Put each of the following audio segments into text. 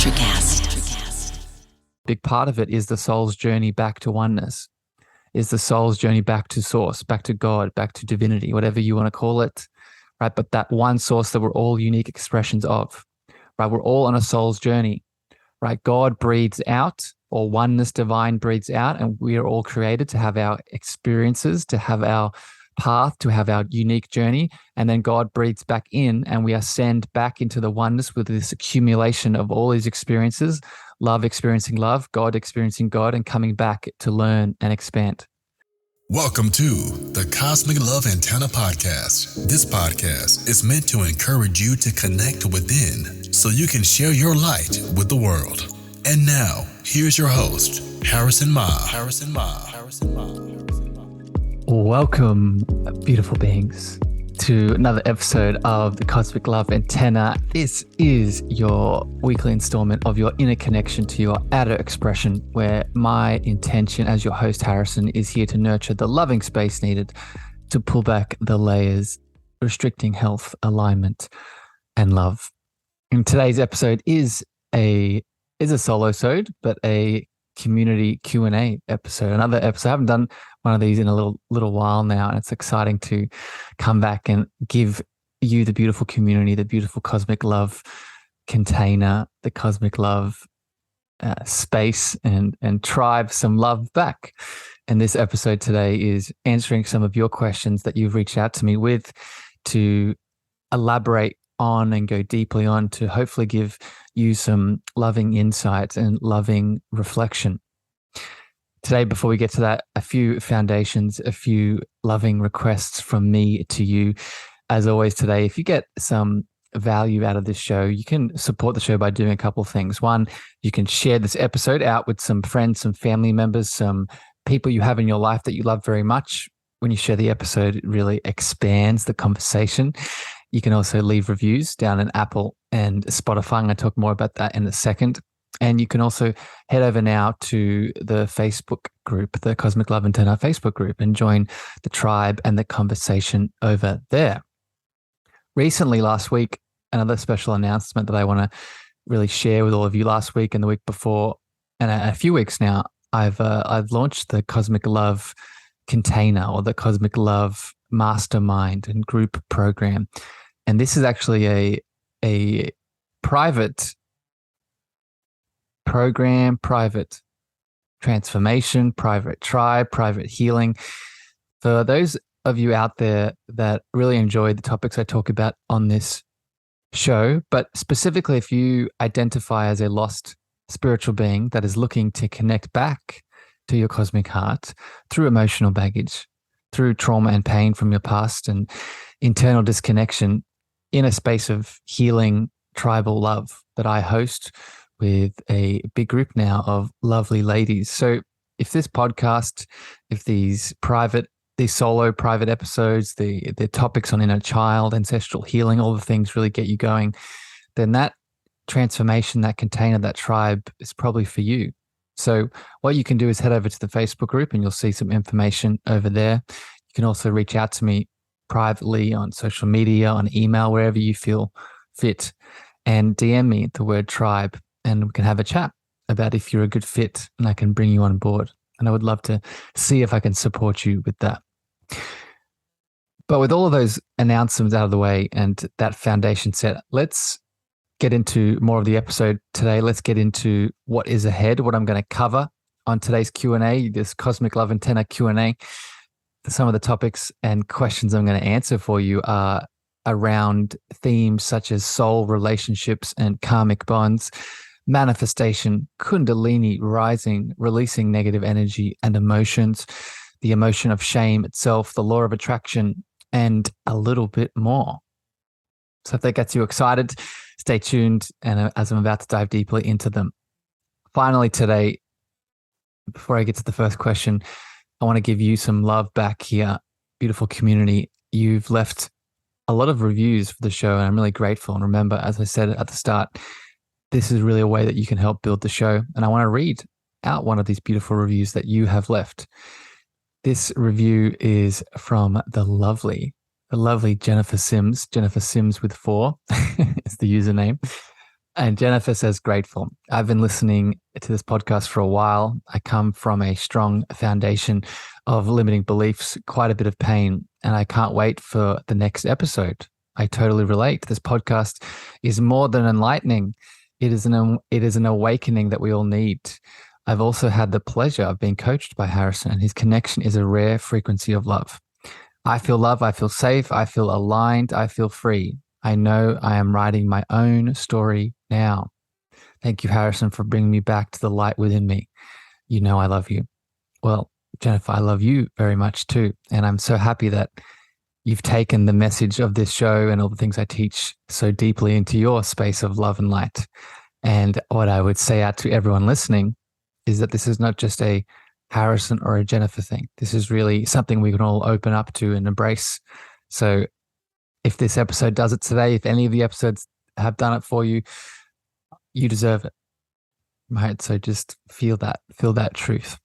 Electrocast. Big part of it is the soul's journey back to oneness, is the soul's journey back to source, back to God, back to divinity, whatever you want to call it, right? But that one source that we're all unique expressions of, right? We're all on a soul's journey, right? God breathes out, or oneness divine breathes out, and we are all created to have our experiences, to have our path, to have our unique journey. And then God breathes back in, and we ascend back into the oneness with this accumulation of all these experiences, love experiencing love, God experiencing God, and coming back to learn and expand. Welcome to the Cosmic Love Antenna Podcast. This podcast is meant to encourage you to connect within so you can share your light with the world. And now, here's your host, Harrison Ma. Welcome, beautiful beings, to another episode of the Cosmic Love Antenna. This is your weekly installment of your inner connection to your outer expression, where my intention as your host, Harrison, is here to nurture the loving space needed to pull back the layers, restricting health, alignment, and love. And today's episode is a solo-sode, but a community Q&A episode. Another episode. I haven't done one of these in a little while now, and it's exciting to come back and give you, the beautiful community, the beautiful cosmic love container, the cosmic love space and tribe, some love back. And this episode today is answering some of your questions that you've reached out to me with, to elaborate on and go deeply on, to hopefully give you some loving insights and loving reflection. Today, before we get to that, a few foundations, a few loving requests from me to you. As always today, if you get some value out of this show, you can support the show by doing a couple of things. One, you can share this episode out with some friends, some family members, some people you have in your life that you love very much. When you share the episode, it really expands the conversation. You can also leave reviews down in Apple and Spotify. I'm going to talk more about that in a second. And you can also head over now to the Facebook group, the Cosmic Love Antenna Facebook group, and join the tribe and the conversation over there. Recently, last week, another special announcement that I want to really share with all of you. Last week and the week before, and a few weeks now, I've launched the Cosmic Love Container, or the Cosmic Love Mastermind and Group Program. And this is actually a private program, private transformation, private tribe, private healing. For those of you out there that really enjoy the topics I talk about on this show, but specifically if you identify as a lost spiritual being that is looking to connect back to your cosmic heart through emotional baggage, through trauma and pain from your past and internal disconnection, in a space of healing tribal love that I host with a big group now of lovely ladies. So if this podcast, if these solo private episodes, the topics on inner child, ancestral healing, all the things really get you going, then that transformation, that container, that tribe is probably for you. So what you can do is head over to the Facebook group and you'll see some information over there. You can also reach out to me privately on social media, on email, wherever you feel fit, and DM me the word tribe, and we can have a chat about if you're a good fit and I can bring you on board. And I would love to see if I can support you with that. But with all of those announcements out of the way and that foundation set, let's get into more of the episode today. Let's get into what is ahead, what I'm going to cover on today's Q&A, this Cosmic Love Antenna Q&A. Some of the topics and questions I'm going to answer for you are around themes such as soul relationships and karmic bonds, manifestation, kundalini rising, releasing negative energy and emotions, the emotion of shame itself, the law of attraction, and a little bit more. So if that gets you excited, stay tuned, and as I'm about to dive deeply into them. Finally today, before I get to the first question, I want to give you some love back here, beautiful community. You've left a lot of reviews for the show, and I'm really grateful. And remember, as I said at the start, this is really a way that you can help build the show. And I want to read out one of these beautiful reviews that you have left. This review is from the lovely Jennifer Sims with 4 is the username. And Jennifer says, grateful. I've been listening to this podcast for a while. I come from a strong foundation of limiting beliefs, quite a bit of pain, and I can't wait for the next episode. I totally relate. This podcast is more than enlightening. It is an awakening that we all need. I've also had the pleasure of being coached by Harrison, and his connection is a rare frequency of love. I feel love. I feel safe. I feel aligned. I feel free. I know I am writing my own story now. Thank you, Harrison, for bringing me back to the light within me. You know I love you. Well, Jennifer, I love you very much too. And I'm so happy that you've taken the message of this show and all the things I teach so deeply into your space of love and light. And what I would say out to everyone listening is that this is not just a Harrison or a Jennifer thing. This is really something we can all open up to and embrace. So if this episode does it today, if any of the episodes have done it for you, you deserve it. Right? So just feel that truth.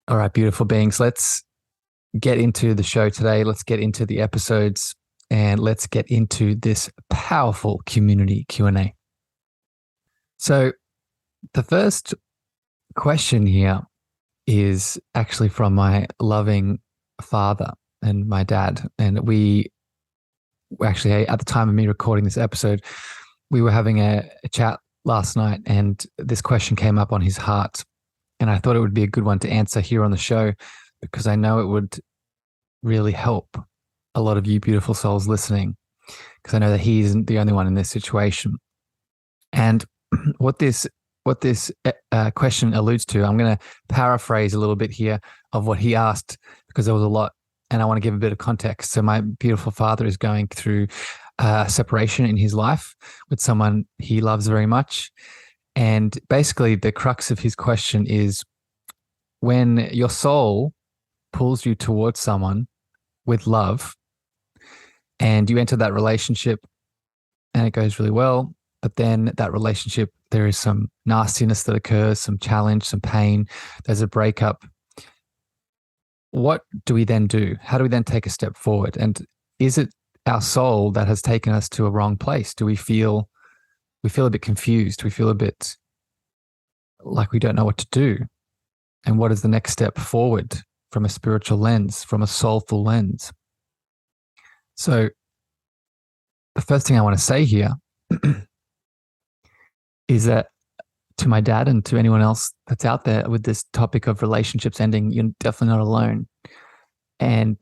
All right, beautiful beings. Let's get into the show today. Let's get into the episodes, and let's get into this powerful community Q&A. So the first question here is actually from my loving father and my dad. And we actually, at the time of me recording this episode, we were having a chat last night, and this question came up on his heart. And I thought it would be a good one to answer here on the show, because I know it would really help a lot of you beautiful souls listening, because I know that he isn't the only one in this situation. And what this question alludes to, I'm going to paraphrase a little bit here of what he asked, because there was a lot, and I want to give a bit of context. So my beautiful father is going through a separation in his life with someone he loves very much. And basically the crux of his question is, when your soul pulls you towards someone with love and you enter that relationship and it goes really well, but then that relationship, there is some nastiness that occurs, some challenge, some pain, there's a breakup. What do we then do? How do we then take a step forward? And is it our soul that has taken us to a wrong place? Do we feel a bit confused? We feel a bit like we don't know what to do. And what is the next step forward from a spiritual lens, from a soulful lens? So the first thing I want to say here is that to my dad and to anyone else that's out there with this topic of relationships ending, you're definitely not alone. And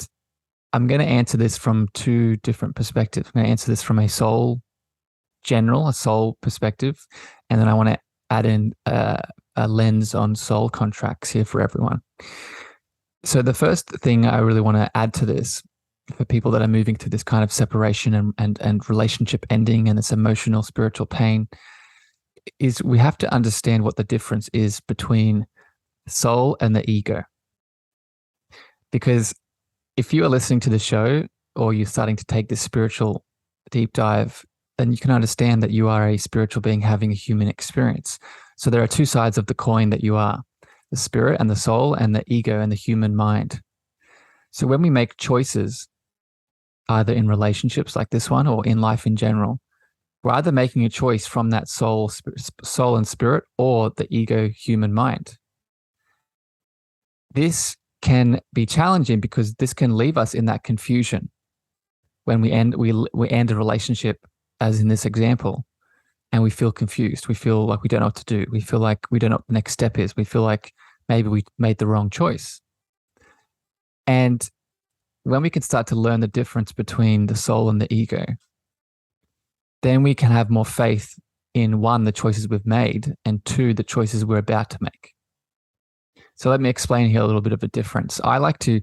I'm going to answer this from two different perspectives. I'm going to answer this from a soul perspective. And then I want to add in a lens on soul contracts here for everyone. So the first thing I really want to add to this for people that are moving through this kind of separation and relationship ending and this emotional, spiritual pain is we have to understand what the difference is between soul and the ego. Because if you are listening to the show or you're starting to take this spiritual deep dive, then you can understand that you are a spiritual being having a human experience. So there are two sides of the coin that you are, the spirit and the soul, and the ego and the human mind. So when we make choices, either in relationships like this one or in life in general, we're either making a choice from that soul and spirit, or the ego human mind. This can be challenging because this can leave us in that confusion when we end a relationship, as in this example, and we feel confused. We feel like we don't know what to do. We feel like we don't know what the next step is. We feel like maybe we made the wrong choice. And when we can start to learn the difference between the soul and the ego, then we can have more faith in, one, the choices we've made, and two, the choices we're about to make. So let me explain here a little bit of a difference. I like to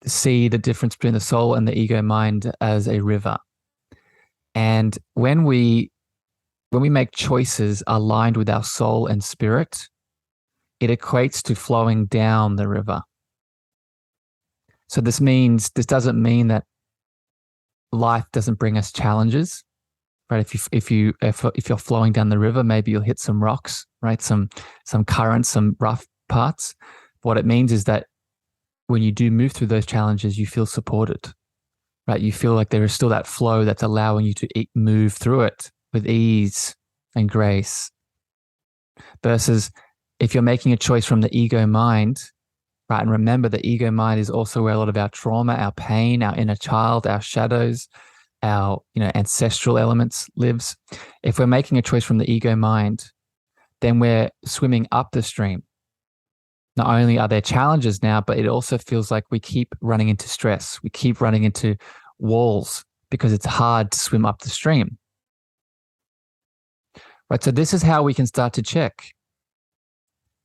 see the difference between the soul and the ego mind as a river. And when we make choices aligned with our soul and spirit, it equates to flowing down the river. So this doesn't mean that life doesn't bring us challenges, right? If you're flowing down the river, maybe you'll hit some rocks, right? Some currents, some rough parts. What it means is that when you do move through those challenges, you feel supported, right? You feel like there is still that flow that's allowing you to move through it with ease and grace. Versus if you're making a choice from the ego mind, right? And remember, the ego mind is also where a lot of our trauma, our pain, our inner child, our shadows, our ancestral elements lives. If we're making a choice from the ego mind, then we're swimming up the stream. Not only are there challenges now, but it also feels like we keep running into stress. We keep running into walls because it's hard to swim up the stream. Right. So this is how we can start to check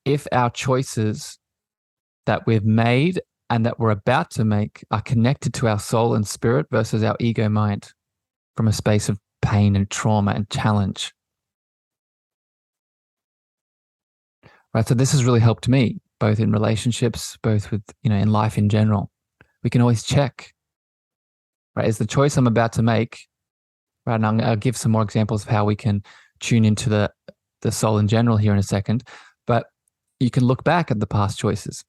if our choices that we've made and that we're about to make are connected to our soul and spirit versus our ego mind from a space of pain and trauma and challenge. Right. So this has really helped me, both in relationships, both with, in life in general. We can always check, right? Is the choice I'm about to make, right? And I'll give some more examples of how we can tune into the soul in general here in a second. But you can look back at the past choices.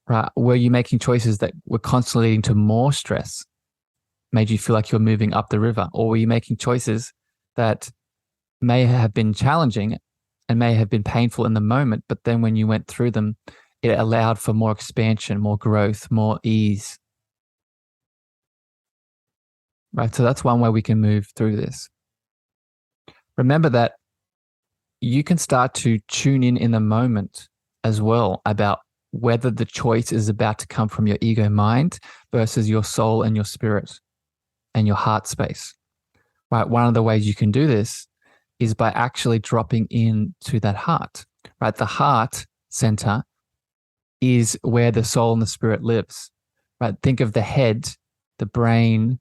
Right? Were you making choices that were constantly leading to more stress, made you feel like you're moving up the river? Or were you making choices that may have been challenging and may have been painful in the moment, but then when you went through them, it allowed for more expansion, more growth, more ease? Right? So that's one way we can move through this. Remember that you can start to tune in the moment as well about whether the choice is about to come from your ego mind versus your soul and your spirit and your heart space. Right? One of the ways you can do this is by actually dropping into that heart. Right? The heart center is where the soul and the spirit lives. Right? Think of the head, the brain.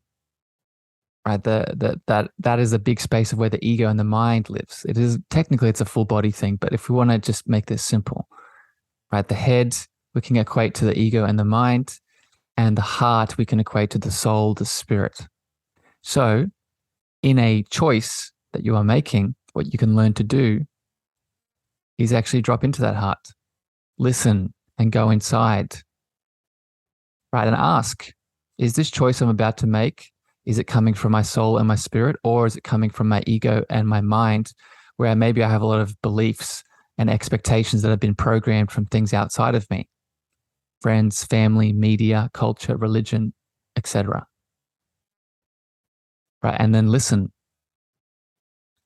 Right, that is a big space of where the ego and the mind lives. It is technically it's a full body thing, but if we want to just make this simple, right, the head we can equate to the ego and the mind, and the heart we can equate to the soul, the spirit. So, in a choice that you are making, what you can learn to do is actually drop into that heart, listen, and go inside, right, and ask: is this choice I'm about to make? Is it coming from my soul and my spirit, or is it coming from my ego and my mind, where maybe I have a lot of beliefs and expectations that have been programmed from things outside of me, friends, family, media, culture, religion, etc. Right? And then listen,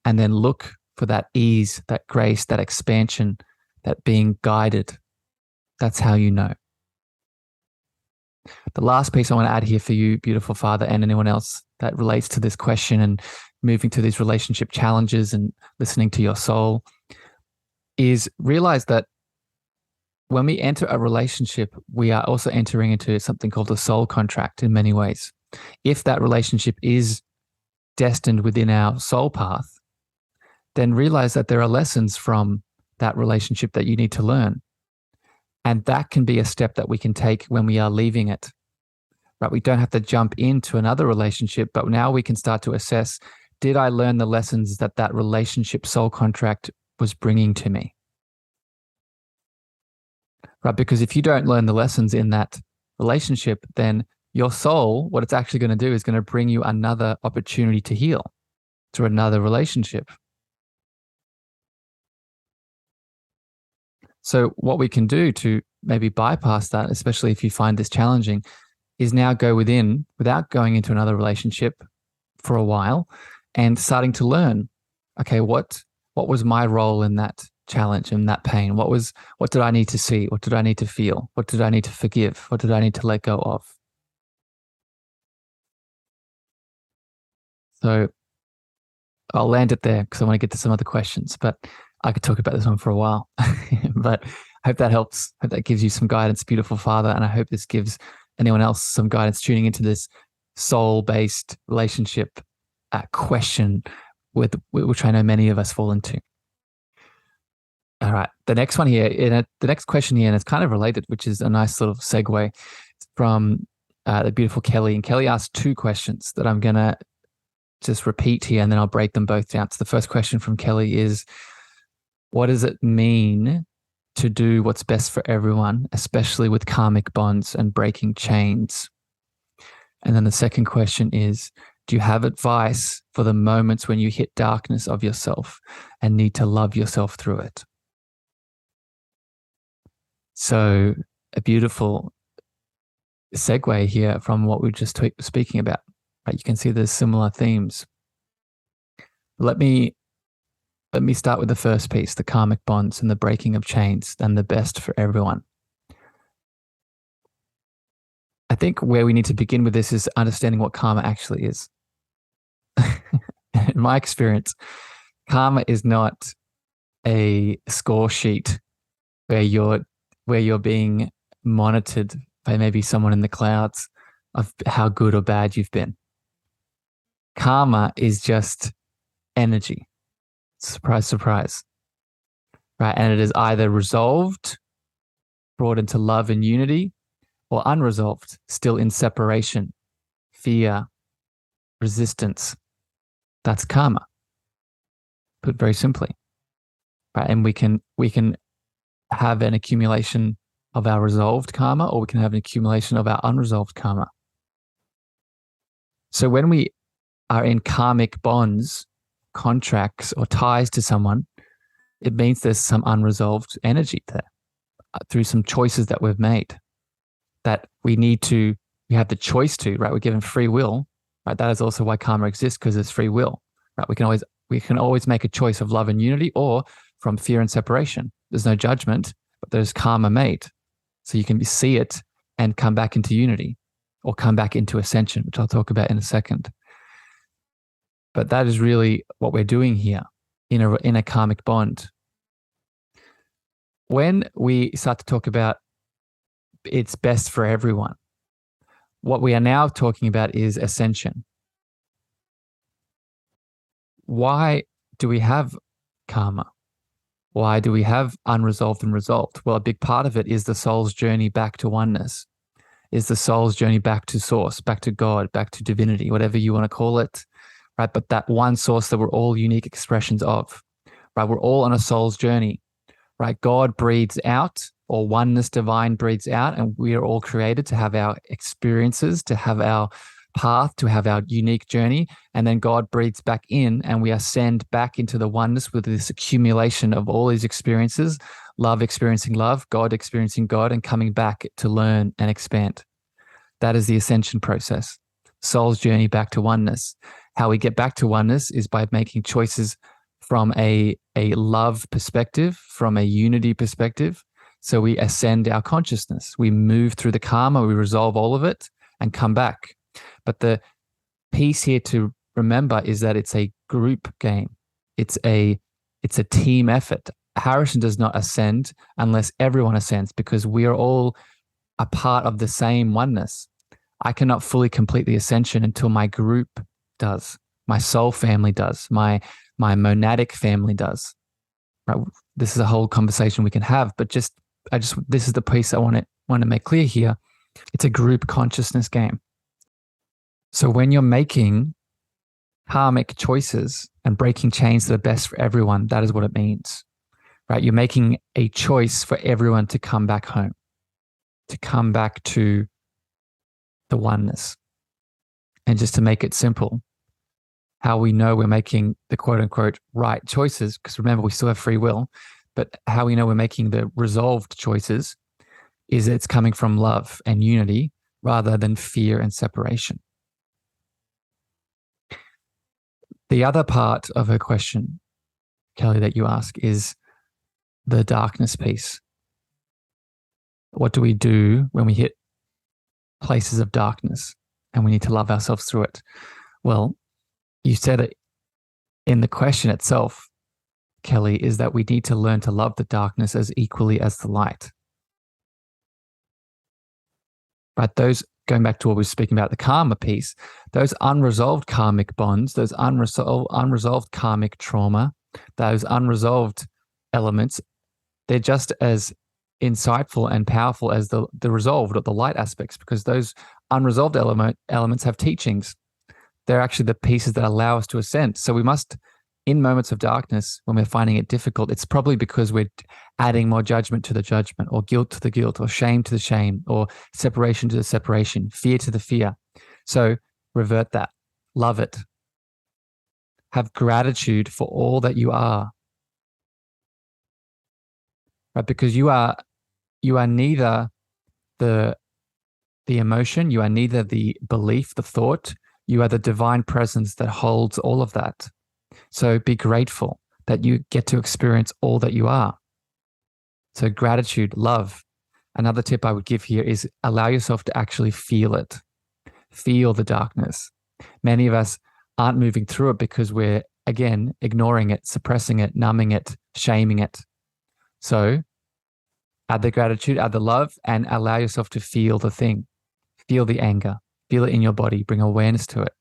and then look for that ease, that grace, that expansion, that being guided. That's how you know. The last piece I want to add here for you, beautiful Father, and anyone else that relates to this question and moving to these relationship challenges and listening to your soul, is realize that when we enter a relationship, we are also entering into something called a soul contract in many ways. If that relationship is destined within our soul path, then realize that there are lessons from that relationship that you need to learn. And that can be a step that we can take when we are leaving it. Right? We don't have to jump into another relationship, but now we can start to assess, did I learn the lessons that that relationship soul contract was bringing to me? Right? Because if you don't learn the lessons in that relationship, then your soul, what it's actually going to do is going to bring you another opportunity to heal through another relationship. So what we can do to maybe bypass that, especially if you find this challenging, is now go within without going into another relationship for a while and starting to learn, okay, what was my role in that challenge and that pain? What did I need to see? What did I need to feel? What did I need to forgive? What did I need to let go of? So I'll land it there because I want to get to some other questions, but I could talk about this one for a while. But I hope that helps. I hope that gives you some guidance, beautiful Father. And I hope this gives anyone else some guidance tuning into this soul-based relationship question which I know many of us fall into. All right. The next one here, the next question here, and it's kind of related, which is a nice little segue from the beautiful Kelly. And Kelly asked two questions that I'm going to just repeat here, and then I'll break them both down. So the first question from Kelly is, what does it mean to do what's best for everyone, especially with karmic bonds and breaking chains? And then the second question is, do you have advice for the moments when you hit darkness of yourself and need to love yourself through it? So a beautiful segue here from what we were just speaking about, right? You can see there's similar themes. Let me start with the first piece, the karmic bonds and the breaking of chains, and the best for everyone. I think where we need to begin with this is understanding what karma actually is. In my experience, karma is not a score sheet where you're being monitored by maybe someone in the clouds of how good or bad you've been. Karma is just energy. Surprise, surprise. Right? And it is either resolved, brought into love and unity, or unresolved, still in separation, fear, resistance. That's karma, put very simply. Right? And we can have an accumulation of our resolved karma, or we can have an accumulation of our unresolved karma. So when we are in karmic bonds, contracts, or ties to someone, it means there's some unresolved energy there through some choices that we've made that we have the choice to, right? We're given free will, right? That is also why karma exists, because there's free will, right? We can always make a choice of love and unity, or from fear and separation. There's no judgment, but there's karma made. So you can see it and come back into unity, or come back into ascension, which I'll talk about in a second. But that is really what we're doing here in a karmic bond. When we start to talk about it's best for everyone, what we are now talking about is ascension. Why do we have karma? Why do we have unresolved and resolved? Well, a big part of it is the soul's journey back to oneness, is the soul's journey back to source, back to God, back to divinity, whatever you want to call it, right? But that one source that we're all unique expressions of, right? We're all on a soul's journey, right? God breathes out, or oneness divine breathes out, and we are all created to have our experiences, to have our path, to have our unique journey. And then God breathes back in, and we ascend back into the oneness with this accumulation of all these experiences, love experiencing love, God experiencing God, and coming back to learn and expand. That is the ascension process, soul's journey back to oneness. How we get back to oneness is by making choices from a love perspective, from a unity perspective. So we ascend our consciousness. We move through the karma, we resolve all of it and come back. But the piece here to remember is that it's a group game. It's a team effort. Harrison does not ascend unless everyone ascends, because we are all a part of the same oneness. I cannot fully complete the ascension until my group does, my soul family does, my monadic family does. Right? This is a whole conversation we can have, but this is the piece I want to make clear here. It's a group consciousness game. So when you're making karmic choices and breaking chains that are best for everyone, that is what it means, right? You're making a choice for everyone to come back home, to come back to the oneness. And just to make it simple, how we know we're making the quote unquote right choices, because remember, we still have free will, but how we know we're making the resolved choices is it's coming from love and unity rather than fear and separation. The other part of her question, Kelly, that you ask is the darkness piece. What do we do when we hit places of darkness and we need to love ourselves through it? Well, you said it in the question itself, Kelly, is that we need to learn to love the darkness as equally as the light. Right? Those, going back to what we were speaking about, the karma piece, those unresolved karmic bonds, those unresolved karmic trauma, those unresolved elements, they're just as insightful and powerful as the resolved or the light aspects, because those unresolved elements have teachings. They're actually the pieces that allow us to ascend. So we must, in moments of darkness, when we're finding it difficult, it's probably because we're adding more judgment to the judgment, or guilt to the guilt, or shame to the shame, or separation to the separation, fear to the fear. So revert that. Love it. Have gratitude for all that you are. Right? Because you are neither the emotion, you are neither the belief, the thought, you are the divine presence that holds all of that. So be grateful that you get to experience all that you are. So gratitude, love. Another tip I would give here is allow yourself to actually feel it. Feel the darkness. Many of us aren't moving through it because we're, again, ignoring it, suppressing it, numbing it, shaming it. So add the gratitude, add the love, and allow yourself to feel the thing. Feel the anger. Feel it in your body. Bring awareness to it.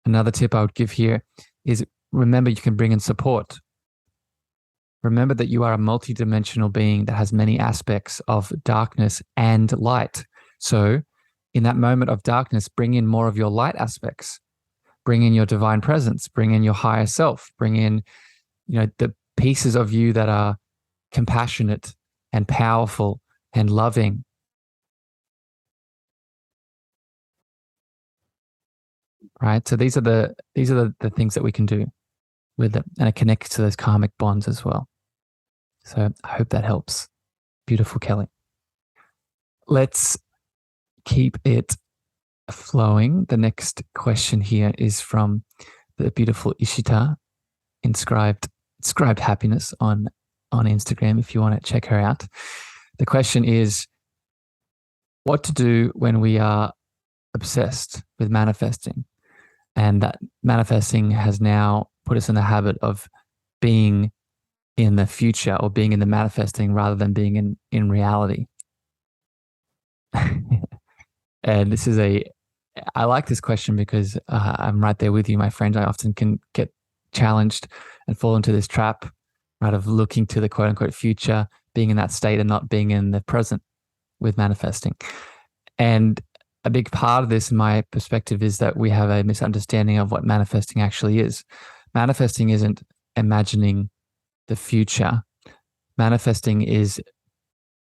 Another tip I would give here is remember you can bring in support. Remember that you are a multidimensional being that has many aspects of darkness and light. So in that moment of darkness, bring in more of your light aspects. Bring in your divine presence. Bring in your higher self. Bring in, the pieces of you that are compassionate and powerful and loving. Right? So these are the things that we can do with it, and it connects to those karmic bonds as well. So I hope that helps. Beautiful, Kelly. Let's keep it flowing. The next question here is from the beautiful Ishita, inscribed happiness on Instagram if you want to check her out. The question is, what to do when we are obsessed with manifesting, and that manifesting has now put us in the habit of being in the future or being in the manifesting rather than being in reality. And I like this question because I'm right there with you, my friend. I often can get challenged and fall into this trap, right, of looking to the quote unquote future, being in that state and not being in the present with manifesting. And a big part of this, in my perspective, is that we have a misunderstanding of what manifesting actually is. Manifesting isn't imagining the future. Manifesting is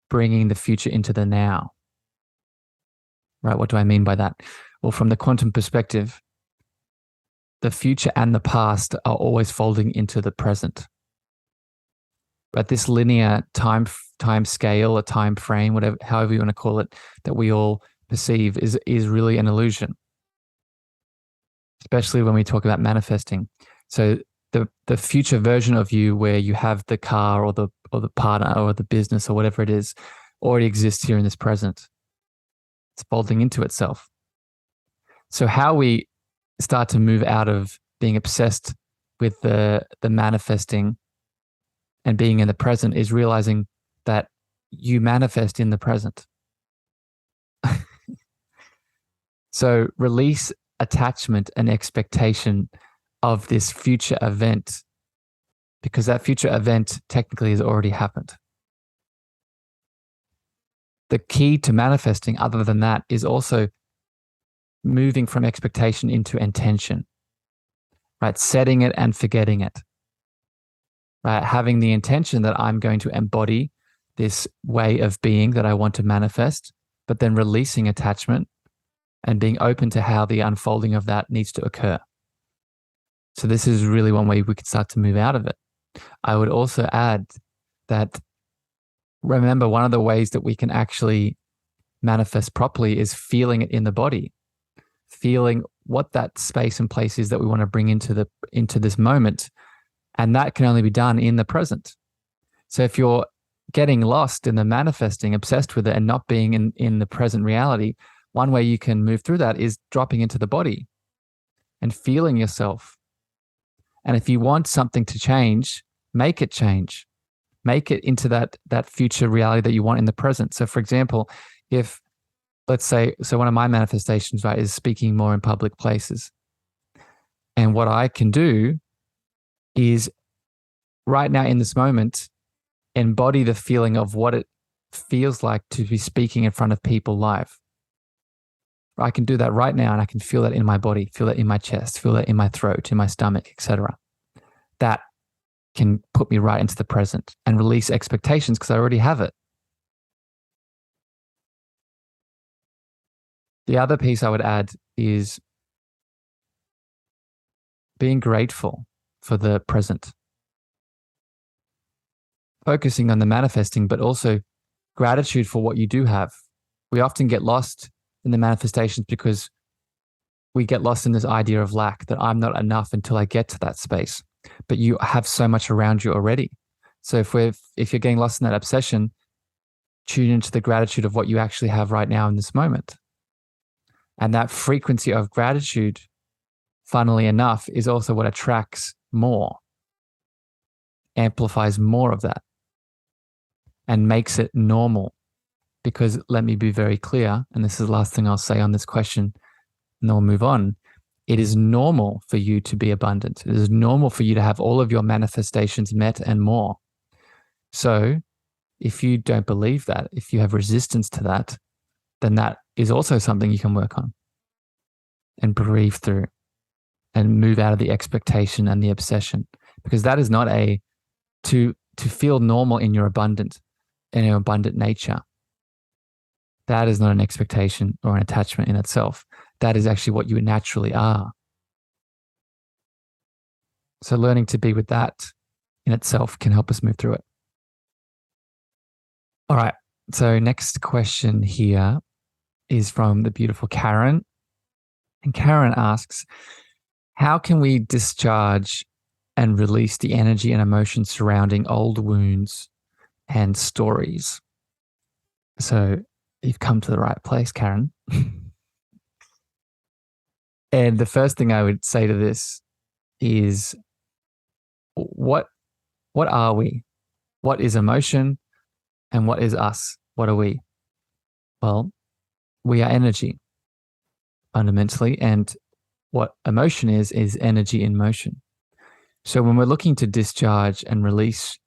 bringing the future into the now. Right? What do I mean by that? Well, from the quantum perspective, the future and the past are always folding into the present. But this linear time scale, a time frame, whatever, however you want to call it, that we all perceive is really an illusion, especially when we talk about manifesting. So the future version of you, where you have the car or the partner or the business or whatever it is, already exists here in this present. It's folding into itself. So how we start to move out of being obsessed with the manifesting and being in the present is realizing that you manifest in the present. So release attachment and expectation of this future event, because that future event technically has already happened. The key to manifesting, other than that, is also moving from expectation into intention, right? Setting it and forgetting it, right? Having the intention that I'm going to embody this way of being that I want to manifest, but then releasing attachment and being open to how the unfolding of that needs to occur. So this is really one way we could start to move out of it. I would also add that, remember, one of the ways that we can actually manifest properly is feeling it in the body, feeling what that space and place is that we want to bring into this moment. And that can only be done in the present. So if you're getting lost in the manifesting, obsessed with it, and not being in the present reality, one way you can move through that is dropping into the body and feeling yourself. And if you want something to change, make it change. Make it into that future reality that you want in the present. So for example, if, let's say, one of my manifestations, right, is speaking more in public places. And what I can do is right now in this moment, embody the feeling of what it feels like to be speaking in front of people live. I can do that right now, and I can feel that in my body, feel that in my chest, feel that in my throat, in my stomach, etc. That can put me right into the present and release expectations because I already have it. The other piece I would add is being grateful for the present, focusing on the manifesting, but also gratitude for what you do have. We often get lost in the manifestations because we get lost in this idea of lack, that I'm not enough until I get to that space. But you have so much around you already. So if you're getting lost in that obsession, tune into the gratitude of what you actually have right now in this moment. And that frequency of gratitude, funnily enough, is also what attracts more, amplifies more of that, and makes it normal. Because let me be very clear, and this is the last thing I'll say on this question, and then we'll move on. It is normal for you to be abundant. It is normal for you to have all of your manifestations met and more. So if you don't believe that, if you have resistance to that, then that is also something you can work on and breathe through and move out of the expectation and the obsession, because that is not to feel normal in your abundant nature. That is not an expectation or an attachment in itself. That is actually what you naturally are. So learning to be with that in itself can help us move through it. All right. So next question here is from the beautiful Karen. And Karen asks, how can we discharge and release the energy and emotions surrounding old wounds and stories? So you've come to the right place, Karen. And the first thing I would say to this is, what are we? What is emotion? And what is us? What are we? Well, we are energy, fundamentally. And what emotion is energy in motion. So when we're looking to discharge and release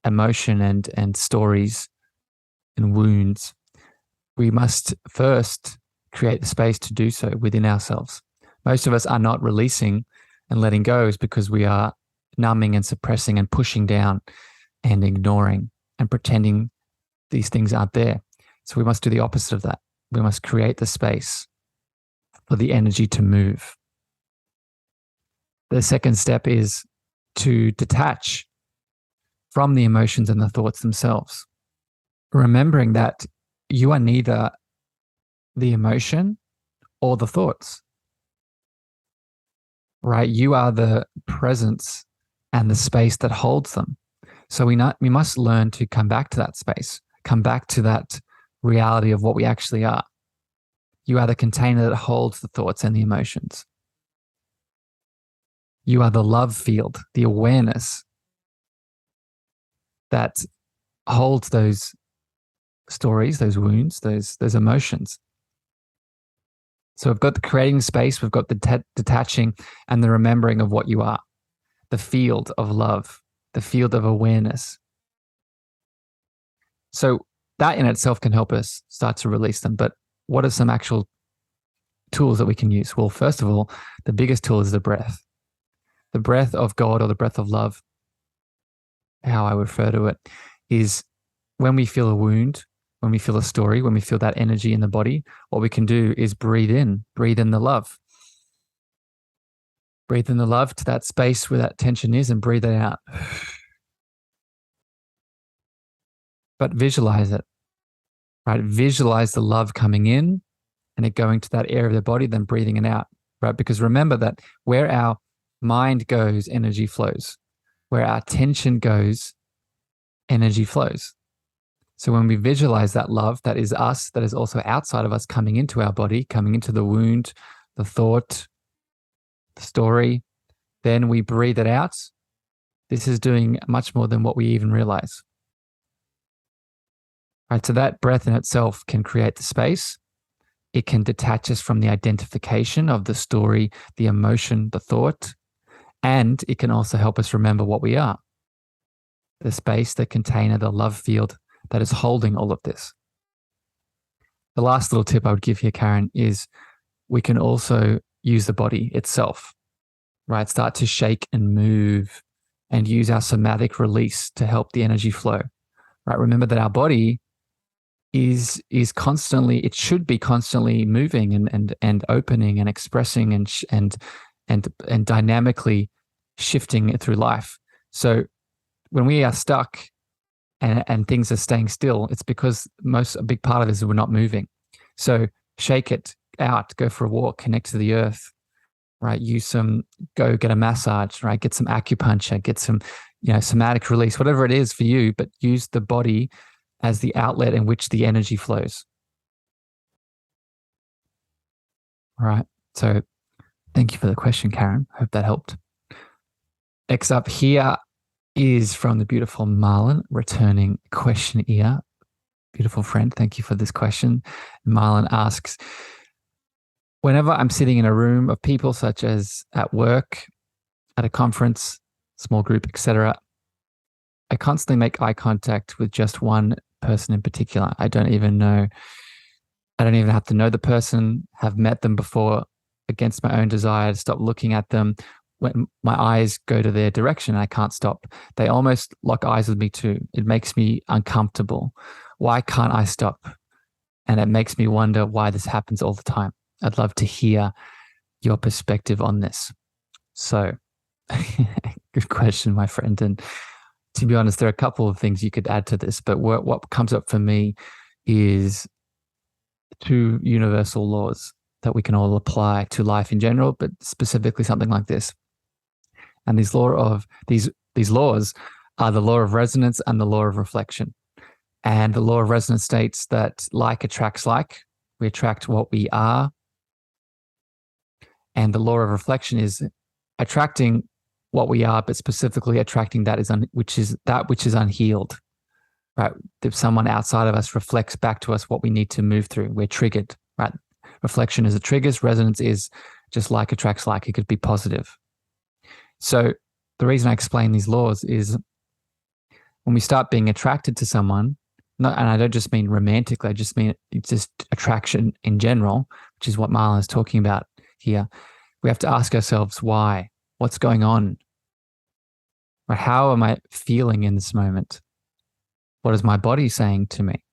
emotion and stories and wounds, we must first create the space to do so within ourselves. Most of us are not releasing and letting go is because we are numbing and suppressing and pushing down and ignoring and pretending these things aren't there. So we must do the opposite of that. We must create the space for the energy to move. The second step is to detach from the emotions and the thoughts themselves, remembering that you are neither the emotion or the thoughts, right? You are the presence and the space that holds them. So we must learn to come back to that space, come back to that reality of what we actually are. You are the container that holds the thoughts and the emotions. You are the love field, the awareness that holds those stories, those wounds, those emotions. So we've got the creating space, we've got the detaching and the remembering of what you are, the field of love, the field of awareness. So that in itself can help us start to release them. But what are some actual tools that we can use? Well, first of all, the biggest tool is the breath. The breath of God, or the breath of love, how I refer to it, is when we feel a wound, when we feel a story, when we feel that energy in the body, what we can do is breathe in the love. Breathe in the love to that space where that tension is and breathe it out. But visualize it, right? Visualize the love coming in and it going to that area of the body, then breathing it out, right? Because remember that where our mind goes, energy flows. Where our tension goes, energy flows. So when we visualize that love, that is us, that is also outside of us, coming into our body, coming into the wound, the thought, the story, then we breathe it out. This is doing much more than what we even realize. Right, so that breath in itself can create the space. It can detach us from the identification of the story, the emotion, the thought, and it can also help us remember what we are. The space, the container, the love field that is holding all of this. The last little tip I would give here, Karen, is we can also use the body itself, right? Start to shake and move and use our somatic release to help the energy flow, right? Remember that our body is constantly, it should be constantly moving and opening and expressing and dynamically shifting through life. So when we are stuck and things are staying still, it's because a big part of it is we're not moving. So shake it out, go for a walk, connect to the earth, right? Go get a massage, right? Get some acupuncture, get some, somatic release, whatever it is for you, but use the body as the outlet in which the energy flows. All right. So thank you for the question, Karen. Hope that helped. Next up here is from the beautiful Marlon, returning question here. Beautiful friend. Thank you for this question. Marlon asks, whenever I'm sitting in a room of people, such as at work, at a conference, small group, etc., I constantly make eye contact with just one person in particular. I don't even have to know the person, have met them before, against my own desire to stop looking at them. When my eyes go to their direction, I can't stop. They almost lock eyes with me too. It makes me uncomfortable. Why can't I stop? And it makes me wonder why this happens all the time. I'd love to hear your perspective on this. So, good question, my friend. And to be honest, there are a couple of things you could add to this, but what comes up for me is two universal laws that we can all apply to life in general, but specifically something like this. And these laws are the law of resonance and the law of reflection. And the law of resonance states that like attracts like. We attract what we are. And the law of reflection is attracting what we are, but specifically attracting which is unhealed. Right? If someone outside of us reflects back to us what we need to move through, we're triggered. Right? Reflection is a triggers. Resonance is just like attracts like. It could be positive. So the reason I explain these laws is when we start being attracted to someone, and I don't just mean romantically, I just mean it's just attraction in general, which is what Marlon is talking about here. We have to ask ourselves why. What's going on? Right? How am I feeling in this moment? What is my body saying to me?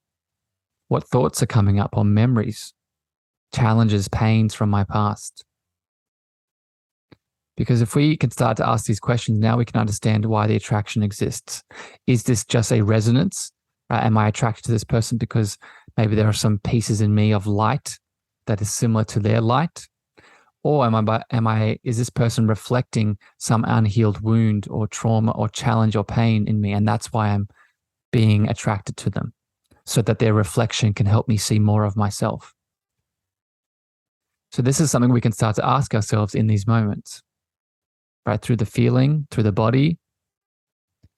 What thoughts are coming up, or memories, challenges, pains from my past? Because if we can start to ask these questions, now we can understand why the attraction exists. Is this just a resonance? Right? Am I attracted to this person because maybe there are some pieces in me of light that is similar to their light? Or is this person reflecting some unhealed wound or trauma or challenge or pain in me? And that's why I'm being attracted to them, so that their reflection can help me see more of myself. So this is something we can start to ask ourselves in these moments, right? Through the feeling, through the body,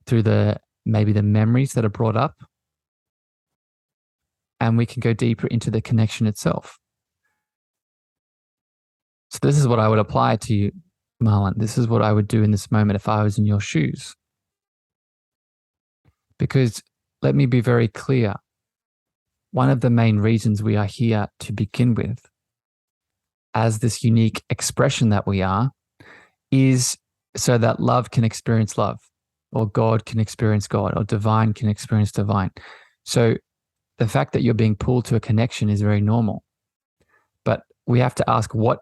through maybe the memories that are brought up. And we can go deeper into the connection itself. So this is what I would apply to you, Marlon. This is what I would do in this moment if I was in your shoes. Because let me be very clear. One of the main reasons we are here to begin with, as this unique expression that we are, is so that love can experience love, or God can experience God, or divine can experience divine. So the fact that you're being pulled to a connection is very normal. But we have to ask, what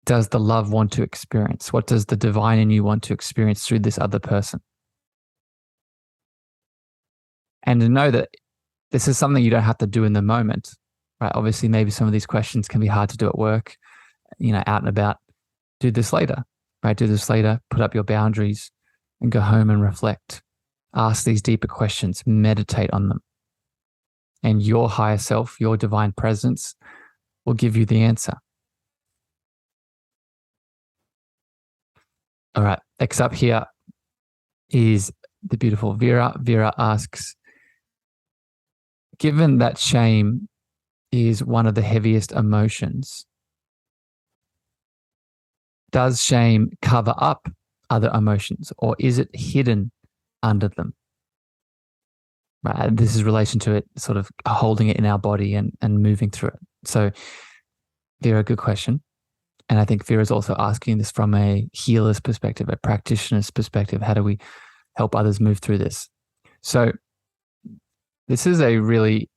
does the love want to experience? What does the divine in you want to experience through this other person? And to know that this is something you don't have to do in the moment, right? Obviously, maybe some of these questions can be hard to do at work, out and about. Do this later, right? Do this later, put up your boundaries and go home and reflect. Ask these deeper questions, meditate on them. And your higher self, your divine presence, will give you the answer. All right, next up here is the beautiful Vera. Vera asks, given that shame is one of the heaviest emotions, does shame cover up other emotions, or is it hidden under them? Right, this is in relation to it, sort of holding it in our body and moving through it. So, Vera, good question. And I think Vera is also asking this from a healer's perspective, a practitioner's perspective. How do we help others move through this? So this is a really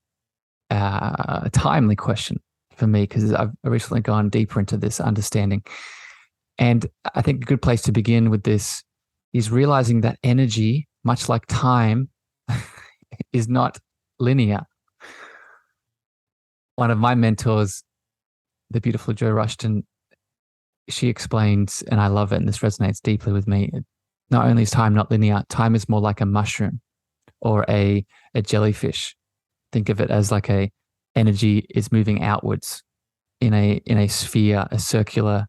a timely question for me because I've recently gone deeper into this understanding. And I think a good place to begin with this is realizing that energy, much like time, is not linear. One of my mentors, the beautiful Jo Rushton, she explains, and I love it, and this resonates deeply with me. Not only is time not linear, time is more like a mushroom or a jellyfish. Think of it as like a energy is moving outwards in a sphere, a circular,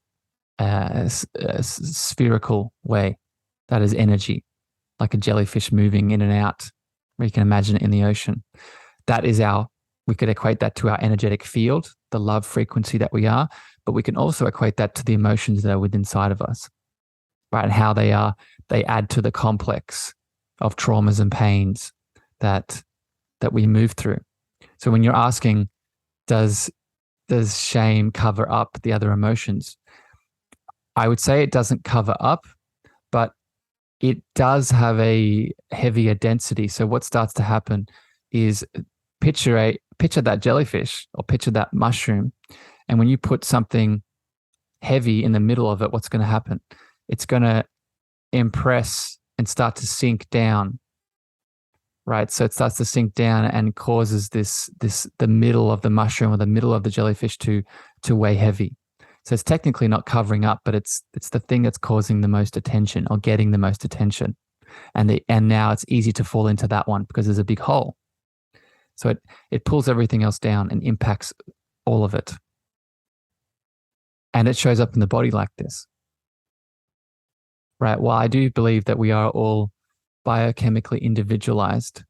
a spherical way. That is energy, like a jellyfish moving in and out, where you can imagine it in the ocean. We could equate that to our energetic field, the love frequency that we are, but we can also equate that to the emotions that are within inside of us, right? And how they add to the complex of traumas and pains that we move through. So when you're asking, does shame cover up the other emotions? I would say it doesn't cover up, but it does have a heavier density. So what starts to happen is picture that jellyfish or picture that mushroom. And when you put something heavy in the middle of it, what's going to happen? It's going to impress and start to sink down, right? So it starts to sink down and causes the middle of the mushroom or the middle of the jellyfish to weigh heavy. So it's technically not covering up, but it's the thing that's causing the most attention or getting the most attention. And now it's easy to fall into that one because there's a big hole. So it pulls everything else down and impacts all of it. And it shows up in the body like this. Right? While I do believe that we are all biochemically individualized,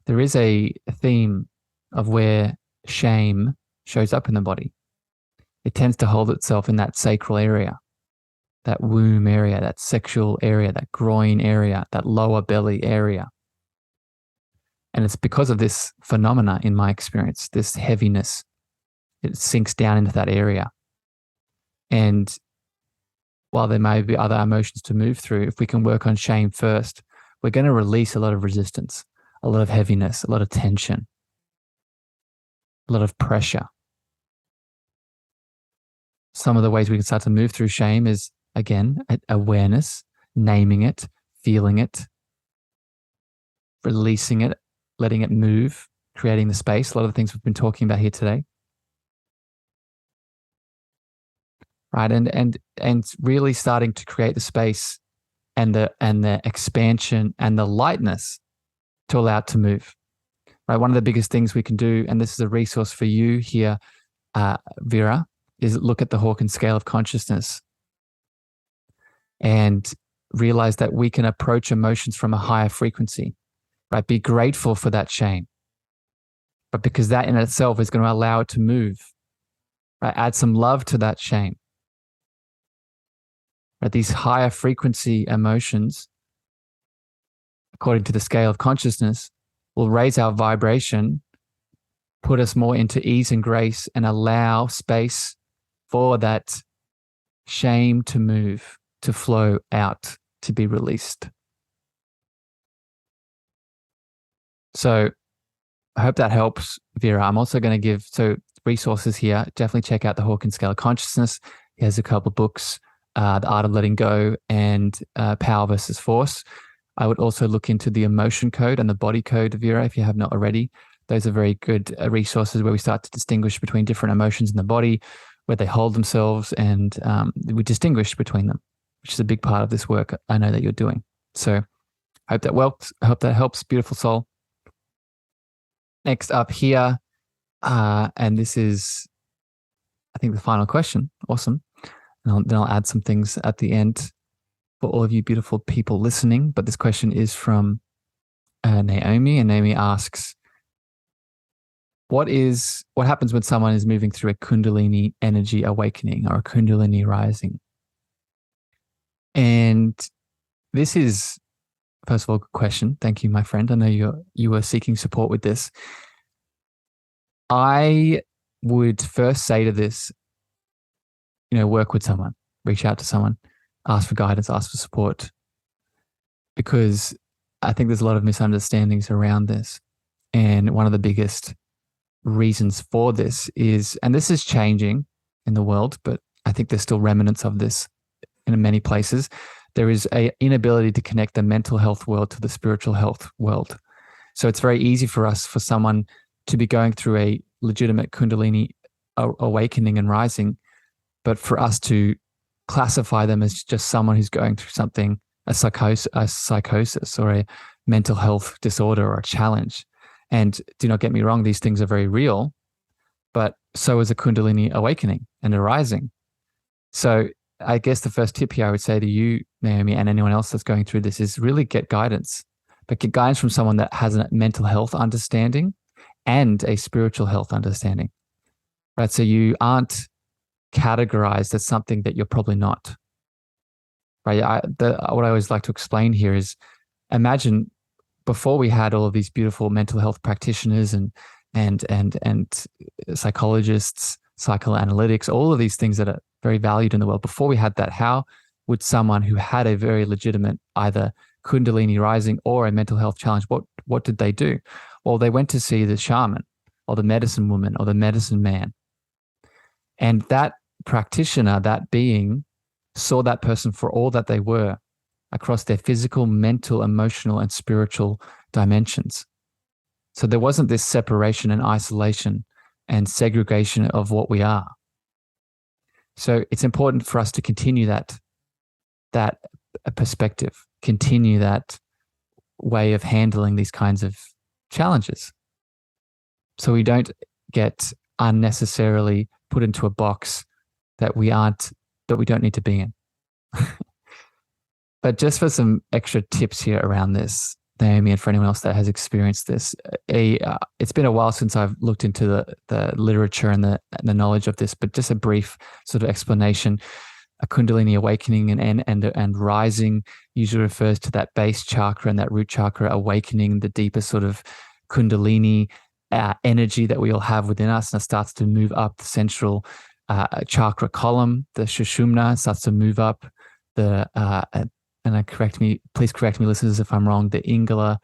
there is a theme of where shame shows up in the body. It tends to hold itself in that sacral area, that womb area, that sexual area, that groin area, that lower belly area. And it's because of this phenomena, in my experience, this heaviness, it sinks down into that area. And while there may be other emotions to move through, if we can work on shame first, we're going to release a lot of resistance, a lot of heaviness, a lot of tension, a lot of pressure. Some of the ways we can start to move through shame is, again, awareness, naming it, feeling it, releasing it, letting it move, creating the space. A lot of the things we've been talking about here today. Right. And really starting to create the space and the expansion and the lightness to allow it to move. Right. One of the biggest things we can do, and this is a resource for you here, Vera, is look at the Hawkins scale of consciousness and realize that we can approach emotions from a higher frequency, right? Be grateful for that shame, but because that in itself is going to allow it to move, right? Add some love to that shame, right? These higher frequency emotions, according to the scale of consciousness, will raise our vibration, put us more into ease and grace, and allow space for that shame to move, to flow out, to be released. So I hope that helps, Vera. I'm also going to give resources here. Definitely check out the Hawkins Scale of Consciousness. He has a couple of books, The Art of Letting Go and Power versus Force. I would also look into the emotion code and the body code, Vera, if you have not already. Those are very good resources where we start to distinguish between different emotions in the body, where they hold themselves, and we distinguish between them, which is a big part of this work I know that you're doing. So I hope that works. I hope that helps, beautiful soul. Next up here, and this is, I think, the final question. Awesome. And then I'll add some things at the end for all of you beautiful people listening. But this question is from Naomi, and Naomi asks, what happens when someone is moving through a Kundalini energy awakening or a Kundalini rising? And this is, first of all, a good question. Thank you, my friend. I know you were seeking support with this. I would first say to this, work with someone, reach out to someone, ask for guidance, ask for support, because I think there's a lot of misunderstandings around this. And one of the biggest reasons for this is, and this is changing in the world, but I think there's still remnants of this in many places. There is an inability to connect the mental health world to the spiritual health world. So it's very easy for someone to be going through a legitimate Kundalini awakening and rising, but for us to classify them as just someone who's going through something, a psychosis or a mental health disorder or a challenge. And do not get me wrong, these things are very real, but so is a Kundalini awakening and a rising. So I guess the first tip here I would say to you, Naomi, and anyone else that's going through this is really get guidance, but get guidance from someone that has a mental health understanding and a spiritual health understanding, right? So you aren't categorized as something that you're probably not, right? What I always like to explain here is, imagine before we had all of these beautiful mental health practitioners and psychologists, psychoanalytics, all of these things that are very valued in the world. Before we had that, how would someone who had a very legitimate either Kundalini rising or a mental health challenge, what did they do? Well, they went to see the shaman or the medicine woman or the medicine man. And that practitioner, that being, saw that person for all that they were across their physical, mental, emotional, and spiritual dimensions. So there wasn't this separation and isolation and segregation of what we are. So it's important for us to continue that perspective, continue that way of handling these kinds of challenges. So we don't get unnecessarily put into a box that we don't need to be in. But just for some extra tips here around this, Naomi, and for anyone else that has experienced this, it's been a while since I've looked into the literature and the knowledge of this, but just a brief sort of explanation. A Kundalini awakening and rising usually refers to that base chakra and that root chakra awakening, the deeper sort of Kundalini energy that we all have within us, and it starts to move up the central chakra column. The Sushumna starts to move up please correct me, listeners, if I'm wrong, the Ingala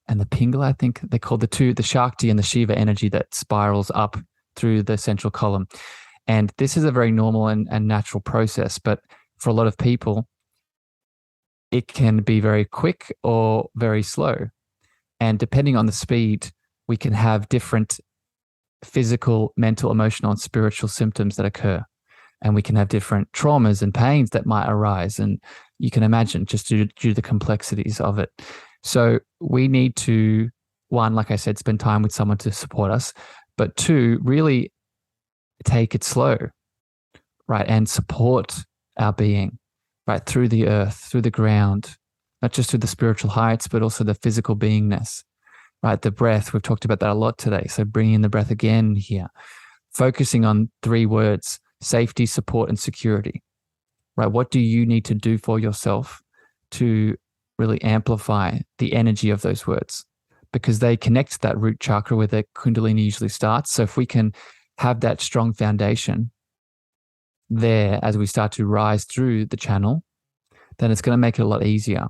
and the Pingala, I think they're called the Shakti and the Shiva energy that spirals up through the central column. And this is a very normal and natural process, but for a lot of people, it can be very quick or very slow. And depending on the speed, we can have different physical, mental, emotional, and spiritual symptoms that occur. And we can have different traumas and pains that might arise. And you can imagine just due to the complexities of it. So we need to, one, like I said, spend time with someone to support us, but two, really take it slow, right? And support our being, right? Through the earth, through the ground, not just through the spiritual heights, but also the physical beingness, right? The breath, we've talked about that a lot today. So bringing in the breath again here, focusing on 3 words: safety, support, and security, right? What do you need to do for yourself to really amplify the energy of those words? Because they connect to that root chakra where the Kundalini usually starts. So if we can have that strong foundation there as we start to rise through the channel, then it's going to make it a lot easier.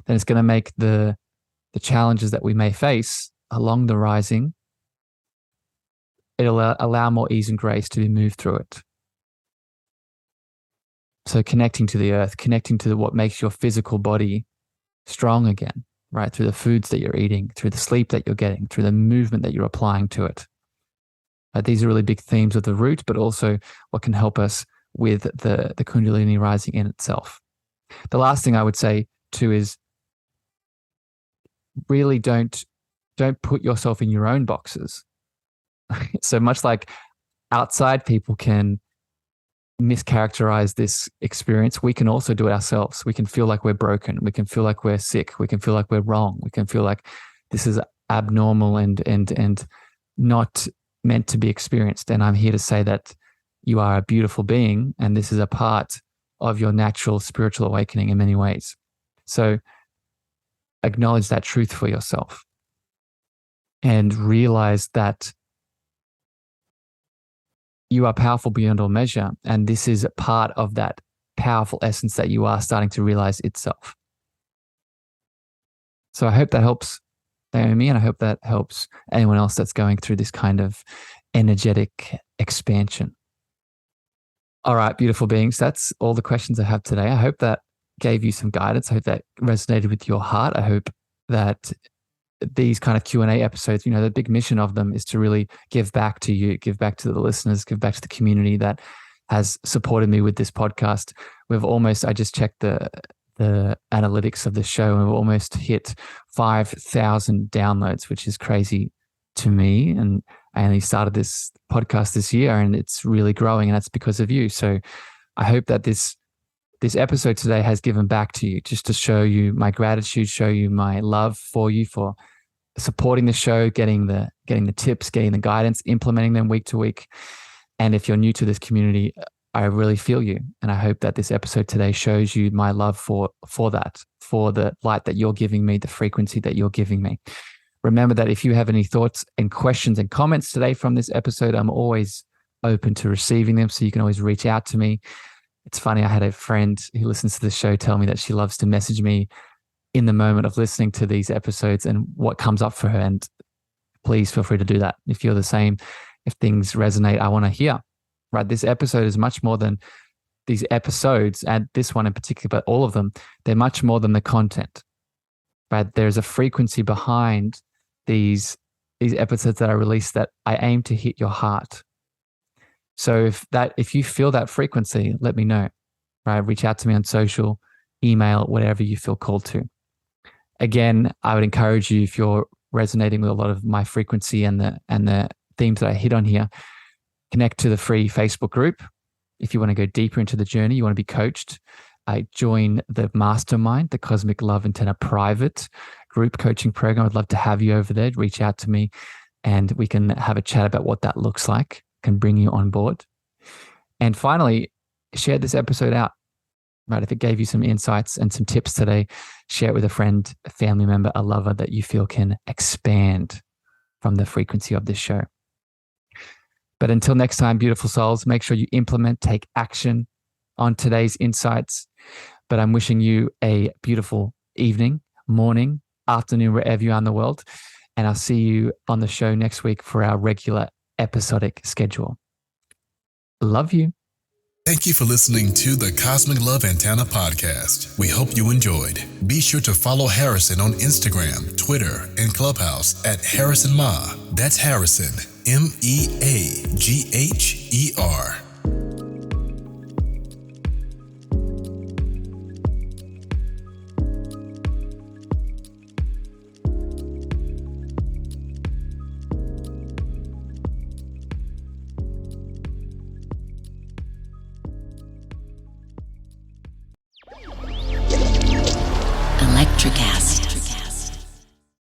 Then it's going to make the challenges that we may face along the rising, it'll allow more ease and grace to be moved through it. So connecting to the earth, connecting to what makes your physical body strong again, right? Through the foods that you're eating, through the sleep that you're getting, through the movement that you're applying to it. These are really big themes of the root, but also what can help us with the Kundalini rising in itself. The last thing I would say too is really don't put yourself in your own boxes. So much like outside people can mischaracterize this experience, we can also do it ourselves. We can feel like we're broken. We can feel like we're sick. We can feel like we're wrong. We can feel like this is abnormal and not meant to be experienced. And I'm here to say that you are a beautiful being, and this is a part of your natural spiritual awakening in many ways. So acknowledge that truth for yourself and realize that you are powerful beyond all measure. And this is a part of that powerful essence that you are starting to realize itself. So I hope that helps Naomi, and I hope that helps anyone else that's going through this kind of energetic expansion. All right, beautiful beings. That's all the questions I have today. I hope that gave you some guidance. I hope that resonated with your heart. I hope that these kind of Q&A episodes, the big mission of them is to really give back to you, give back to the listeners, give back to the community that has supported me with this podcast. I just checked the analytics of the show, and we've almost hit 5,000 downloads, which is crazy to me. And I only started this podcast this year, and it's really growing, and that's because of you. So I hope that this episode today has given back to you, just to show you my gratitude, show you my love for you, for supporting the show, getting the tips, getting the guidance, implementing them week to week. And if you're new to this community, I really feel you. And I hope that this episode today shows you my love for that, for the light that you're giving me, the frequency that you're giving me. Remember that if you have any thoughts and questions and comments today from this episode, I'm always open to receiving them. So you can always reach out to me. It's funny, I had a friend who listens to the show tell me that she loves to message me in the moment of listening to these episodes and what comes up for her. And please feel free to do that. If you're the same, if things resonate, I want to hear, right? This episode is much more than these episodes, and this one in particular, but all of them, they're much more than the content, right? There's a frequency behind these episodes that I release that I aim to hit your heart. So if you feel that frequency, let me know, right? Reach out to me on social, email, whatever you feel called to. Again, I would encourage you, if you're resonating with a lot of my frequency and the themes that I hit on here, connect to the free Facebook group. If you want to go deeper into the journey, you want to be coached, join the mastermind, the Cosmic Love Antenna private group coaching program. I'd love to have you over there. Reach out to me and we can have a chat about what that looks like, can bring you on board. And finally, share this episode out, right? If it gave you some insights and some tips today, share it with a friend, a family member, a lover that you feel can expand from the frequency of this show. But until next time, beautiful souls, make sure you implement, take action on today's insights. But I'm wishing you a beautiful evening, morning, afternoon, wherever you are in the world. And I'll see you on the show next week for our regular episodic schedule. Love you. Thank you for listening to the Cosmic Love Antenna podcast. We hope you enjoyed. Be sure to follow Harrison on Instagram, Twitter, and Clubhouse at Harrison Ma. That's Harrison, MEAGHER. Electricast.